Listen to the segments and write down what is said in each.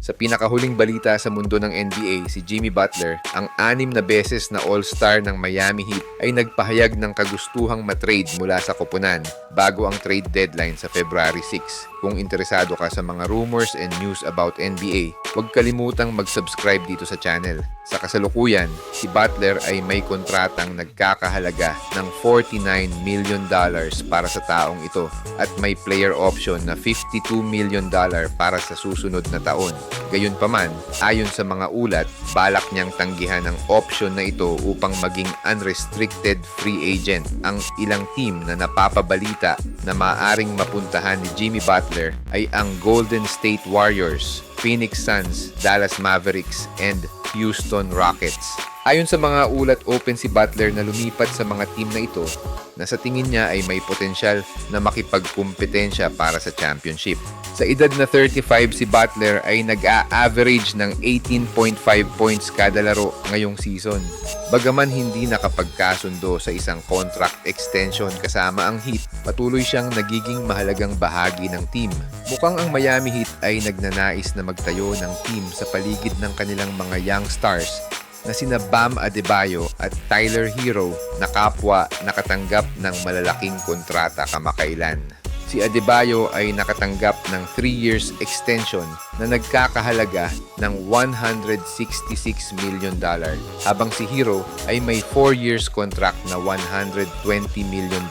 Sa pinakahuling balita sa mundo ng NBA, si Jimmy Butler, ang 6 na beses na All-Star ng Miami Heat, ay nagpahayag ng kagustuhang matrade mula sa koponan bago ang trade deadline sa February 6. Kung interesado ka sa mga rumors and news about NBA, huwag kalimutang mag-subscribe dito sa channel. Sa kasalukuyan, si Butler ay may kontratang nagkakahalaga ng $49 million para sa taong ito at may player option na $52 million para sa susunod na taon. Gayunpaman, ayon sa mga ulat, balak niyang tanggihan ang option na ito upang maging unrestricted free agent. Ang ilang team na napapabalita na maaring mapuntahan ni Jimmy Butler ay ang Golden State Warriors, Phoenix Suns, Dallas Mavericks, and Houston Rockets. Ayon sa mga ulat, open si Butler na lumipat sa mga team na ito na sa tingin niya ay may potensyal na makipagkumpetensya para sa championship. Sa edad na 35, si Butler ay nag-a-average ng 18.5 points kada laro ngayong season. Bagaman hindi nakapagkasundo sa isang contract extension kasama ang Heat, patuloy siyang nagiging mahalagang bahagi ng team. Mukhang ang Miami Heat ay nagnanais na magtayo ng team sa paligid ng kanilang mga young stars na sina Bam Adebayo at Tyler Hero na kapwa nakatanggap ng malalaking kontrata kamakailan. Si Adebayo ay nakatanggap ng 3 years extension na nagkakahalaga ng $166 million, habang si Hero ay may 4 years contract na $120 million.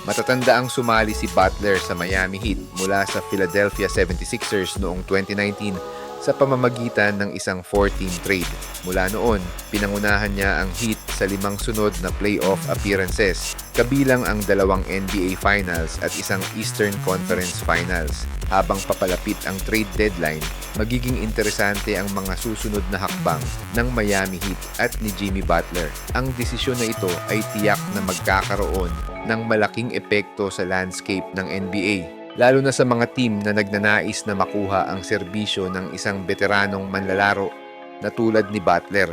Matatanda ang sumali si Butler sa Miami Heat mula sa Philadelphia 76ers noong 2019 sa pamamagitan ng isang 4-team trade. Mula noon, pinangunahan niya ang Heat sa 5 sunod na playoff appearances, kabilang ang 2 NBA Finals at isang Eastern Conference Finals. Habang papalapit ang trade deadline, magiging interesante ang mga susunod na hakbang ng Miami Heat at ni Jimmy Butler. Ang desisyon na ito ay tiyak na magkakaroon ng malaking epekto sa landscape ng NBA, lalo na sa mga team na nagnanais na makuha ang serbisyo ng isang veteranong manlalaro na tulad ni Butler.